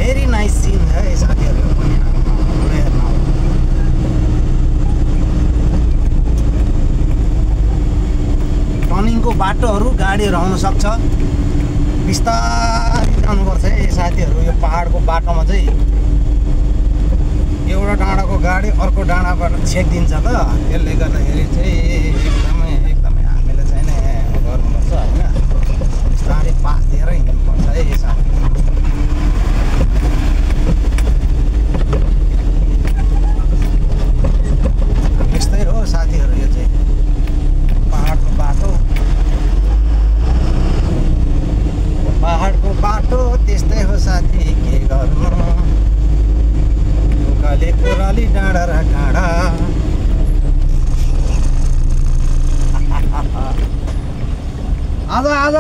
Very nice scene है साथीहरू पनि हेर्न टर्निङको बाटोहरू गाडीहरू आउन सक्छ बिस्तारै जानुपर्छ है साथीहरू यो पहाडको बाटोमा चाहिँ एउटा डाँडाको गाडी अर्को डाँडाबाट छेकिदिन्छ त त्यसले गर्दाखेरि चाहिँ एकदमै हामीले चाहिँ नि गर्नुपर्छ होइन बिस्तारै पास दिएर हिँड्नुपर्छ है साथीहरू यस्तै हो साथीहरू यो चाहिँ पहाडको बाटो त्यस्तै हो साथी के गर्नु ढोकाले कोराली डाँडा र काँडा आज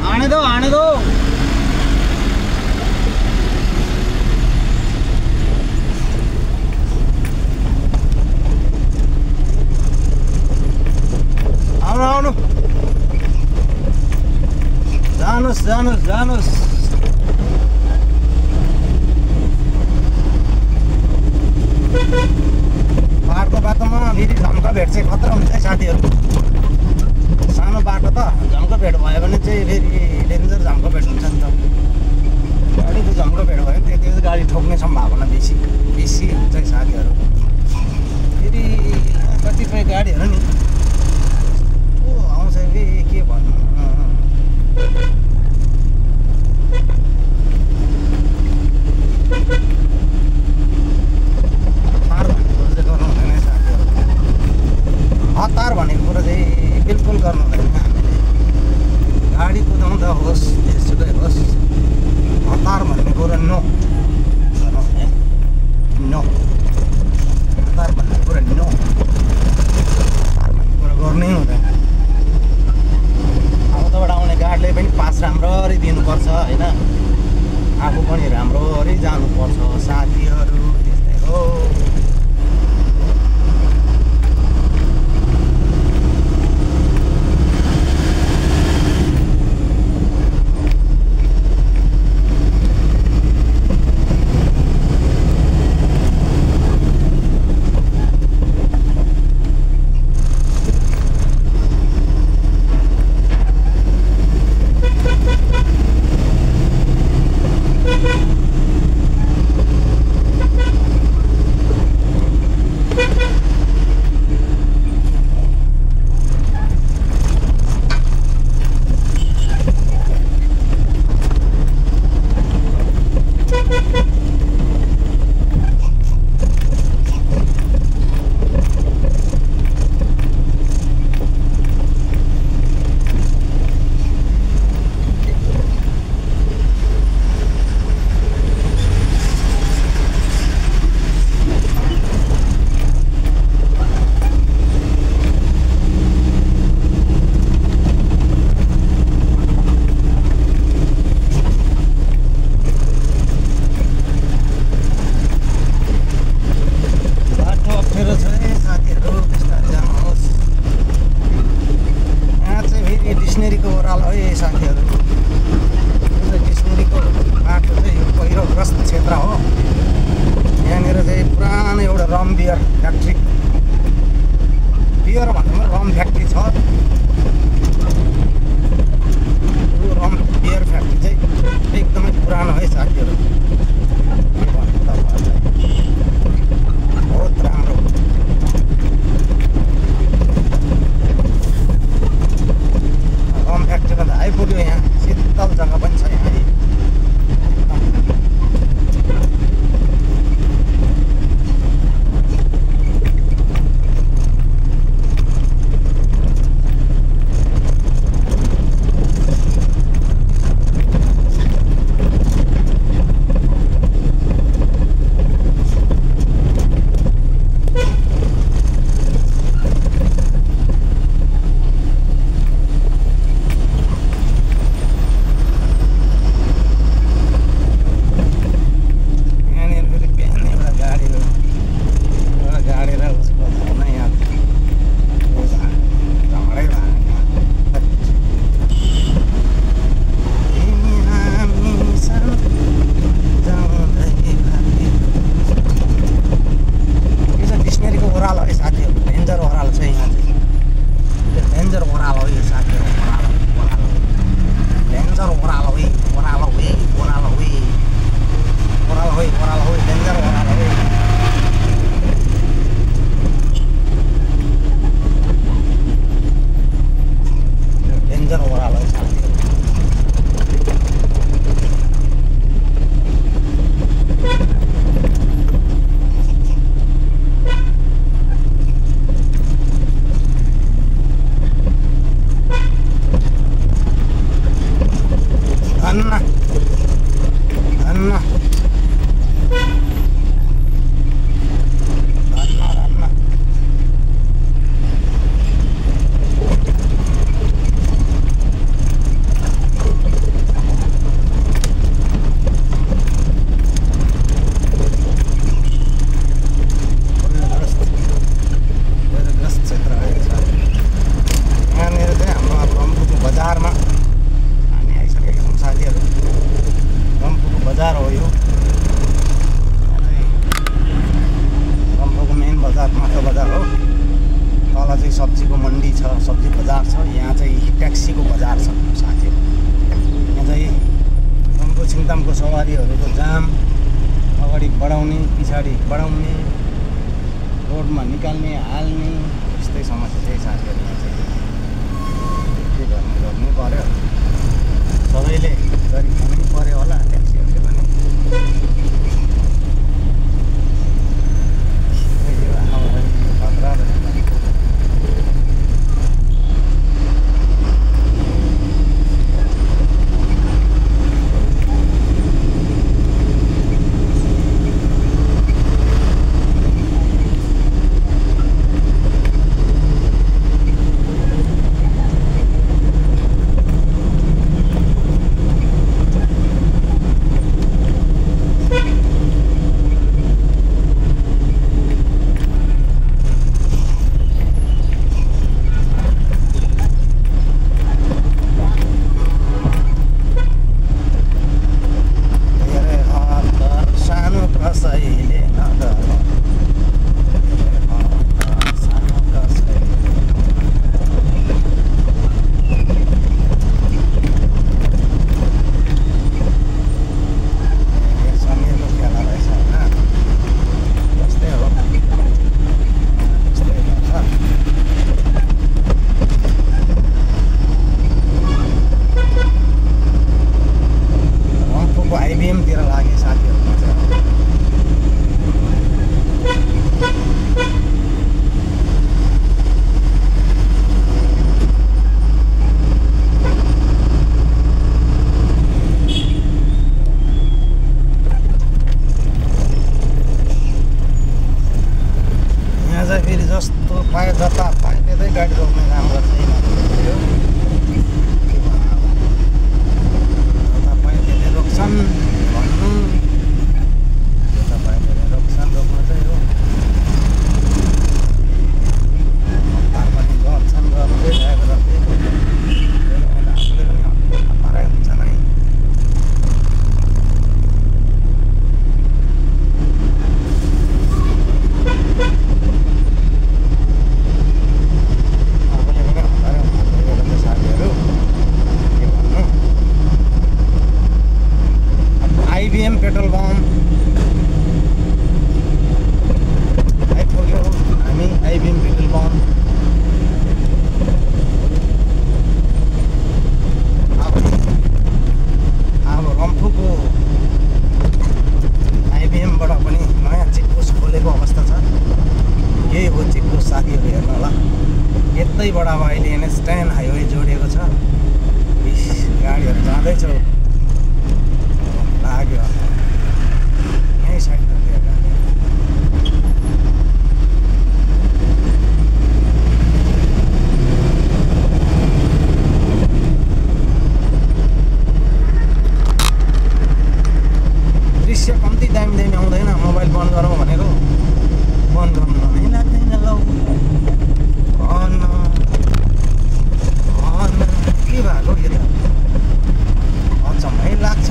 आने दो आउनु जानुस् पहाडको बाटोमा फेरि झम्का भेट चाहिँ खतरा हुन्छ है साथीहरू सानो बाटो त झम्का भेट भयो भने चाहिँ फेरि डेन्जर झम्का भेट हुन्छ नि त गाडीको झम्का भेट भयो भने त्यति गाडी ठोक्ने सम्भावना बेसी हुन्छ है साथीहरू फेरि कतिपय गाडीहरू नि आउँछ के भन्नु हतार भनेको कुरो चाहिँ बिल्कुल गर्नु हुँदैन हामीले गाडी कुदाउँदा होस् जेसुकै होस् हतार भन्ने कुरो नो गर्नु हुँदैन नो हतार भन्ने कुरो नो हतार भन्ने कुरो गर्नै हुँदैन आउँदाबाट आउने गाडीले पनि पास राम्ररी दिनुपर्छ होइन आफू पनि राम्ररी जानुपर्छ साथीहरू त्यस्तै हो पछाडि बढाउने, रोडमा निकाल्ने हाल्ने यस्तै समस्या चाहिँ साथीहरू यहाँ चाहिँ के गर्नु पर्यो। सबैले गरी खानै पर्यो होला ट्याक्सीहरूले पनि। आइबिएमतिर लागे साथीहरू चाहिँ यहाँ चाहिँ फेरि जस्तो पाए जता पाए त्यतै गाडी रोक्ने काम गर्छ रोक्छन् भन्नु तपाईँहरूले रोक्न चाहिँ हो पनि गर्छन् गर्दै ड्राइभर आफूले पनि हराइ हुन्छ नै। आफूले पनि हराइ साथीहरू के भन्नु। आइबिएम पेट्रोल पम्प आइपुग्यो हामी। आइबिएम पेट्रोल पम्प अब रम्फूको आइबिएमबाट पनि नयाँ चेकपोस्ट खोलेको अवस्था छ। यही हो चेकपोस्ट साथीहरू हेर्नु होला। यतैबाट अब अहिले एनएच-10 हाइवे जोडिएको छ। गाडीहरू जाँदैछ लाग्यो यहीँ साइड दृश्य कम्ती दामी आउँदैन। मोबाइल बन्द गरौँ भनेको बन्द गर्नु नै लाग्दैन। लौ के भएको यो त अचम्मै लाग्छ।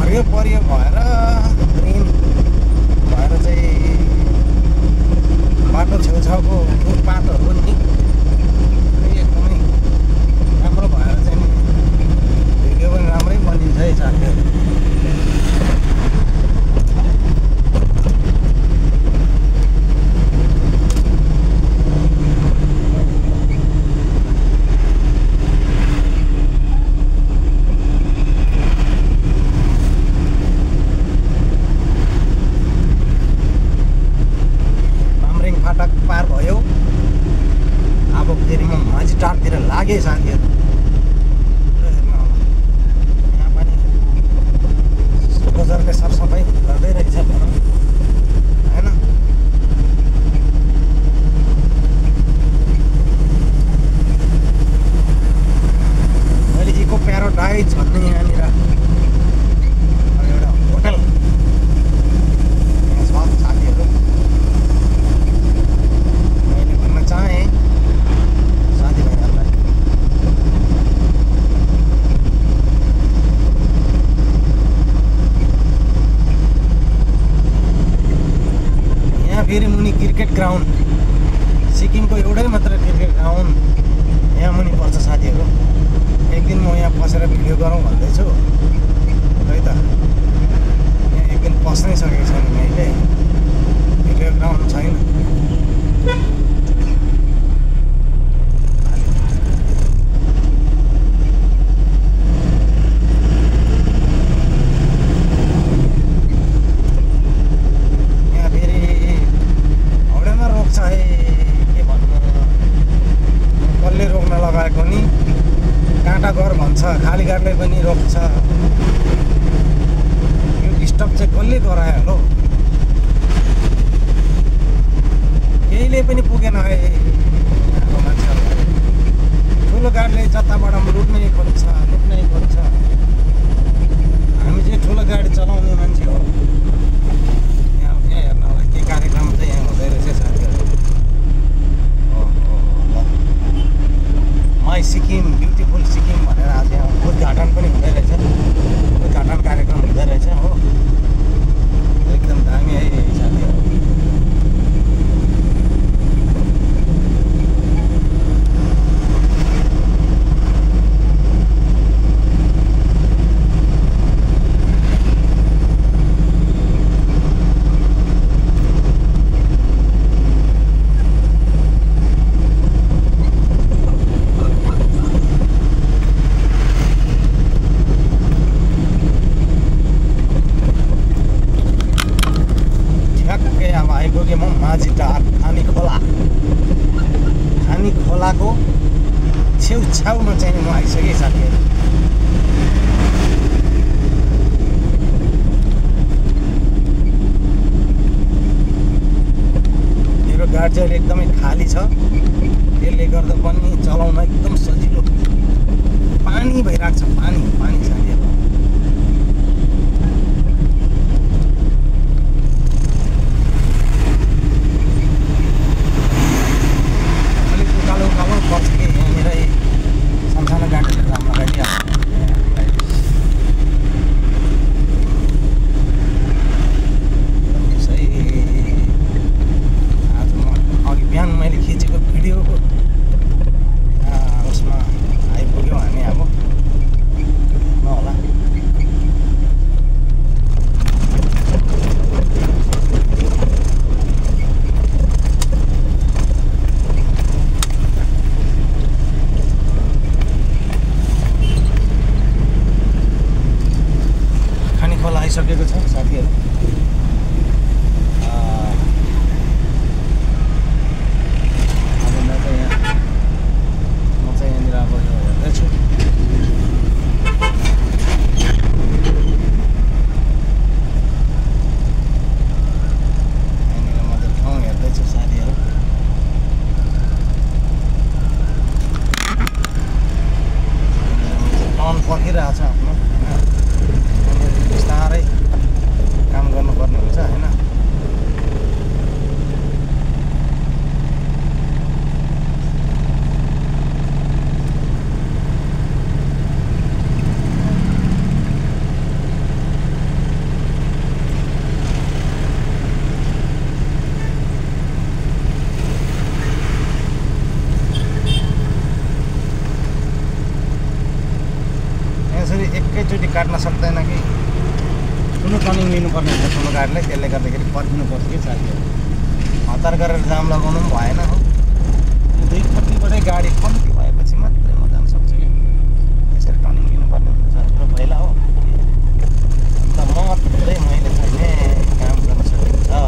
हरियो परियो भएर ग्रिन भएर चाहिँ बाटो छेउछाउको रुखपातहरू नि एकदमै राम्रो भएर चाहिँ नि भिडियो पनि राम्रै बनिन्छ है साथीहरू। पार भयो। अब फेरि म माझीटारतिर लागेँ साथीहरू। यहाँ पनि बजारले सरसफाइ गर्दै रहेछ होइन। मैले इको प्याराडाइज भन्ने यहाँनिर एउटा होटल यहाँ छ साथीहरू। चाहे ग्राउन्ड, सिक्किमको एउटै मात्र क्रिकेट ग्राउन्ड यहाँ मुनि पर्छ साथीहरू। एक दिन म यहाँ पसेर भिडियो गरौँ भन्दैछु है त। यहाँ एक दिन पस्नै सकेको छैन मैले, भिडियो ग्राउन्ड छैन। यहाँ फेरि हौडेमा रोक्छ है, के भन्नु, कसले रोक्न लगाएको नि, काँटा घर भन्छ, खाली गाडले पनि रोक्छ। यो डिस्टर्ब चाहिँ कसले गरायो होला हौ? केहीले पनि पुगेन है यहाँको मान्छेहरूलाई। ठुलो गाडीले जताबाट लुट्नै खोज्छ। हामी चाहिँ ठुलो गाडी चलाउने मान्छे हो। यहाँ हेर्न होला के कार्यक्रम चाहिँ यहाँ हुँदै रहेछ साथीहरू। माई सिक्किम, ब्युटिफुल सिक्किम भनेर आज यहाँ उद्घाटन पनि हुँदै रहेछ। उद्घाटन कार्यक्रम हुँदै रहेछ हो। एकदम दामी है साथीहरू। आइपुगेँ म माझीटार खानी खोलाको छेउछाउमा चाहिँ म आइसकेँ साथीहरू। मेरो गाडी चाहिँ एकदमै खाली छ, त्यसले गर्दा पनि चलाउन एकदम सजिलो। पानी भइरहेको छ, पानी साथीहरू। पर्छ कि यहाँनिर सानो गाडीले जाम लगाइदिइहाल्छ। सही आज म अघि बिहान मैले खिचेको भिडियोको उसमा आइपुग्यौँ हामी। अब हेर्नु होला। आइसकेको छ साथीहरू। अब म चाहिँ यहाँनिर अब यो हेर्दैछु। यहाँनिर म चाहिँ ठाउँ हेर्दैछु साथीहरू। टर्न पर्खिरहेको छ आफ्नो, बिस्तारै काम गर्नुपर्ने हुन्छ होइन। यसरी एकैचोटि काट्न सक्दैन कि, ठुलो टर्निङ लिनुपर्ने हुन्छ ठुलो गाडीले। त्यसले गर्दाखेरि पर्खिनुपर्छ कि साथीहरू। हतार गरेर जाम लगाउनु पनि भएन हो। दुईपट्टिबाटै गाडी कम्ती भएपछि मात्रै म जान सक्छु कि। यसरी टर्निङ लिनुपर्ने हुन्छ र पहिला हो। अन्त मात्रै मैले चाहिँ काम गर्न सकिन्छ है।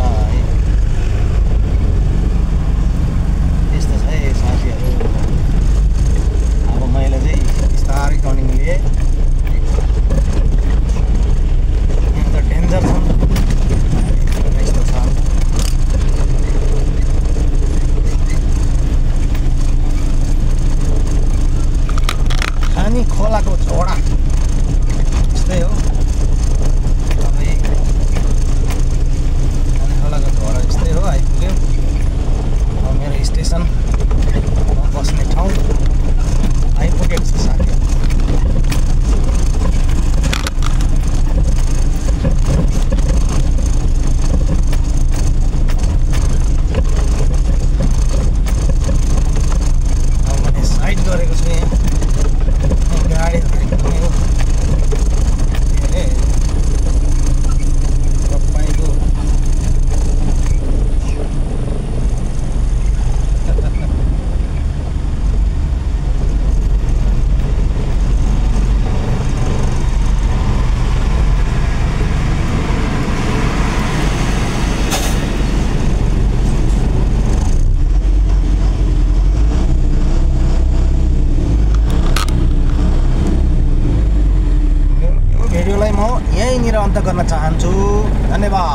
त्यस्तो छ है साथीहरू। अब मैले चाहिँ बिस्तारै टर्निङ लिएँ। डेन्जर छ यस्तो छ। खानी खोलाको झोडा यस्तै हो। तपाईँ खानी खोलाको झोडा यस्तै हो। आइपुग्यो अब मेरो स्टेसन, बस्ने ठाउँ आइपुगेको छ साथीहरू। अन्त गर्न चाहन्छु। धन्यवाद।